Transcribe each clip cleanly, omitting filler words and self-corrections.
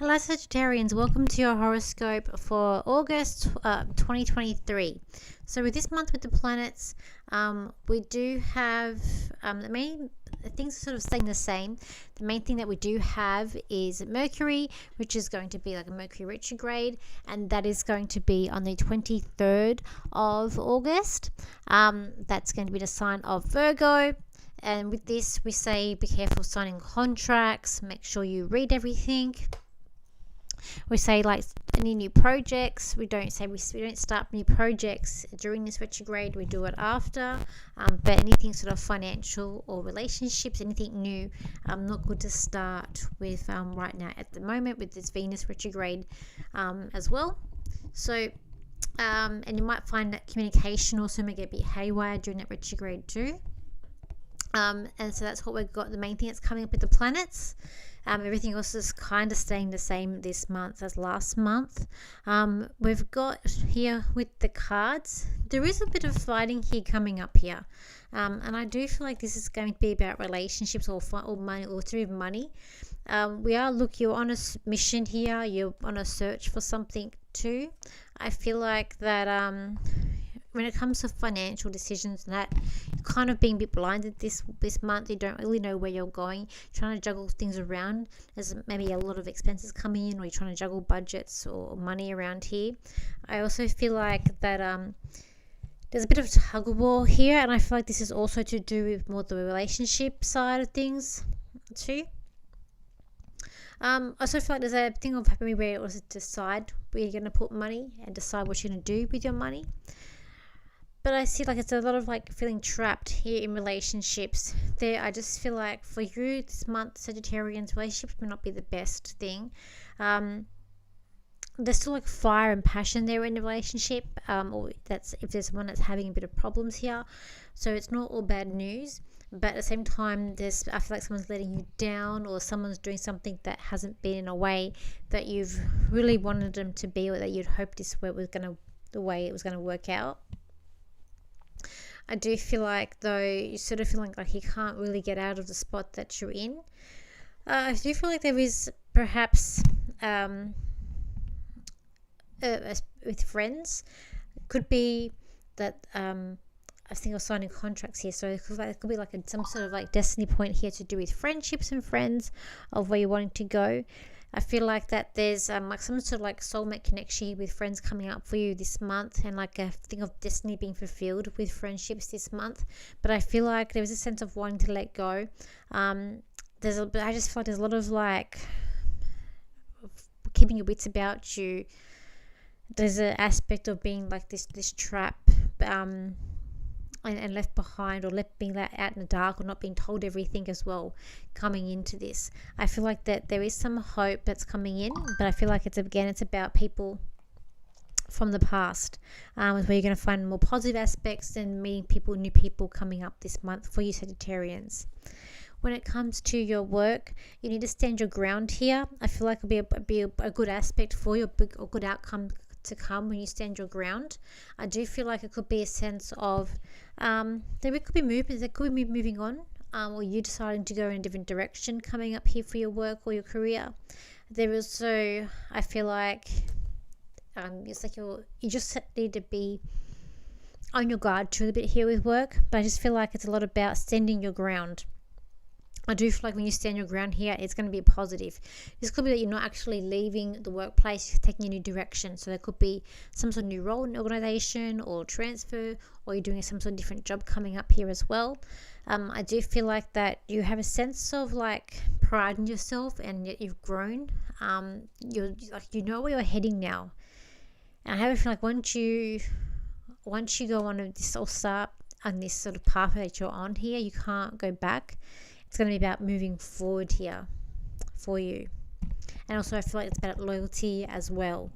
Hello Sagittarians, welcome to your horoscope for August 2023. So with this month with the planets, we do have the main things are sort of staying the same. The main thing that we do have is Mercury, which is going to be like a Mercury retrograde, and that is going to be on the 23rd of August. That's going to be the sign of Virgo. And with this, we say be careful signing contracts, make sure you read everything. We say like any new projects, we don't start new projects during this retrograde, we do it after. But anything sort of financial or relationships, anything new, not good to start with right now at the moment with this Venus retrograde as well. So and you might find that communication also may get a bit haywire during that retrograde too. And so that's what we've got, the main thing that's coming up with the planets. Everything else is kind of staying the same this month as last month. We've got here with the cards, there is a bit of fighting here coming up here. And I do feel like this is going to be about relationships or money, or through money. You're on a mission here, you're on a search for something too. I feel like that when it comes to financial decisions and that, you're kind of being a bit blinded this month. You don't really know where you're going, trying to juggle things around. There's maybe a lot of expenses coming in, or you're trying to juggle budgets or money around here. I also feel like that there's a bit of tug of war here, and I feel like this is also to do with more the relationship side of things too. I also feel like there's a thing of happening where it was to decide where you're going to put money and decide what you're going to do with your money. But I see like it's a lot of like feeling trapped here in relationships. I just feel like for you this month, Sagittarians, relationships may not be the best thing. There's still like fire and passion there in the relationship, or that's if there's one that's having a bit of problems here. So it's not all bad news. But at the same time, I feel like someone's letting you down, or someone's doing something that hasn't been in a way that you've really wanted them to be, or that you'd hoped the way it was gonna work out. I do feel like though you're sort of feeling like you can't really get out of the spot that you're in. I do feel like there is perhaps with friends, it could be that I think of signing contracts here, so it could be like some sort of like destiny point here to do with friendships and friends of where you're wanting to go. I feel like that there's like some sort of like soulmate connection with friends coming up for you this month, and like a thing of destiny being fulfilled with friendships this month. But I feel like there is a sense of wanting to let go. I just feel like there's a lot of like keeping your wits about you. There's an aspect of being like this trap, and left behind, or being let out in the dark, or not being told everything as well coming into this. I feel like that there is some hope that's coming in, but I feel like it's about people from the past, where you're going to find more positive aspects and meeting new people coming up this month for you Sagittarians. When it comes to your work, you need to stand your ground here. I feel like it'll be a good aspect for you, a good outcome to come when you stand your ground. I do feel like it could be a sense of there could be movement, there could be moving on, or you deciding to go in a different direction coming up here for your work or your career. There is also, I feel like it's like you just need to be on your guard too a bit here with work, but I just feel like it's a lot about standing your ground. I do feel like when you stand your ground here, it's going to be a positive. This could be that you're not actually leaving the workplace, you're taking a new direction. So there could be some sort of new role in the organization, or transfer, or you're doing some sort of different job coming up here as well. I do feel like that you have a sense of like pride in yourself, and yet you've grown. You're like, you know where you're heading now. And I have a feeling like once you go on this, or start on this sort of path that you're on here, you can't go back. It's going to be about moving forward here for you. And also I feel like it's about loyalty as well.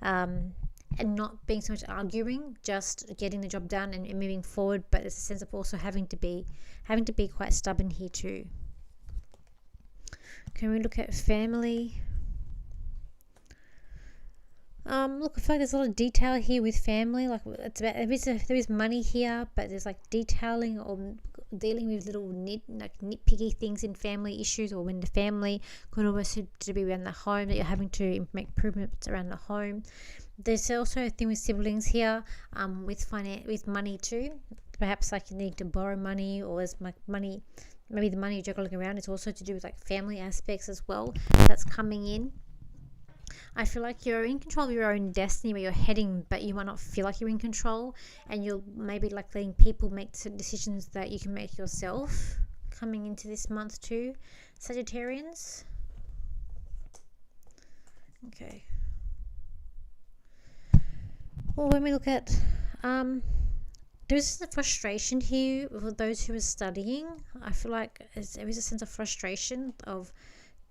And not being so much arguing, just getting the job done and moving forward. But there's a sense of also having to be quite stubborn here too. Can we look at family? Look, I feel like there's a lot of detail here with family. Like it's about there is money here, but there's like detailing dealing with little nitpicky things in family issues, or when the family could also to be around the home, that you're having to make improvements around the home. There's also a thing with siblings here, with money too. Perhaps like you need to borrow money, or as money, maybe the money you're juggling around is also to do with like family aspects as well. That's coming in. I feel like you're in control of your own destiny, where you're heading, but you might not feel like you're in control, and you'll maybe like letting people make decisions that you can make yourself coming into this month too, Sagittarians. Okay. Well, when we look at there's a frustration here for those who are studying. I feel like there is a sense of frustration of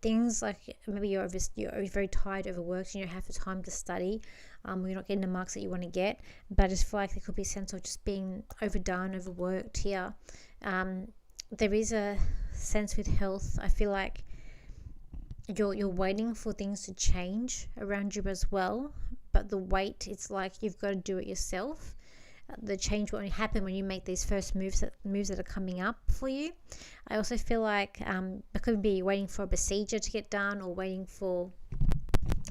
things like maybe you're very tired, overworked, and you don't have the time to study, or you're not getting the marks that you want to get. But I just feel like there could be a sense of just being overdone, overworked here. There is a sense with health. I feel like you're waiting for things to change around you as well, but the wait, it's like you've got to do it yourself. The change will only happen when you make these first moves that are coming up for you. I also feel like it could be waiting for a procedure to get done, or waiting for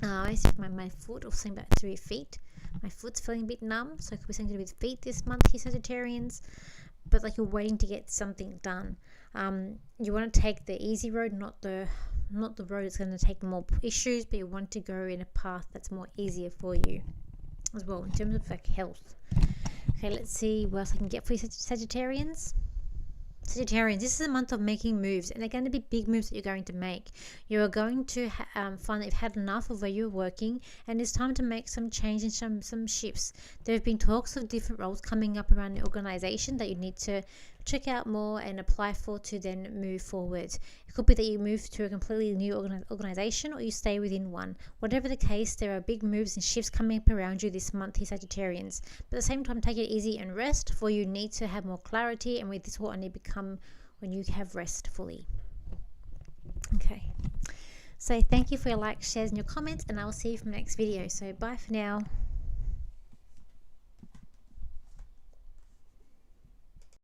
I see my foot, or something back to your feet. My foot's feeling a bit numb, so it could be something to do with feet this month here, Sagittarians. But like you're waiting to get something done. You want to take the easy road, not the road that's going to take more issues, but you want to go in a path that's more easier for you as well, in terms of like health. Okay, let's see what else I can get for you, Sagittarians. Sagittarians, this is a month of making moves, and they're going to be big moves that you're going to make. You are going to find that you've had enough of where you're working, and it's time to make some change and some shifts. There have been talks of different roles coming up around the organization that you need to check out more and apply for to then move forward. It could be that you move to a completely new organization, or you stay within one. Whatever the case, there are big moves and shifts coming up around you this month here, Sagittarians. But at the same time, take it easy and rest, for you need to have more clarity, and with this will only become when you have rest fully. Okay, so thank you for your likes, shares and your comments, and I will see you from the next video. So bye for now.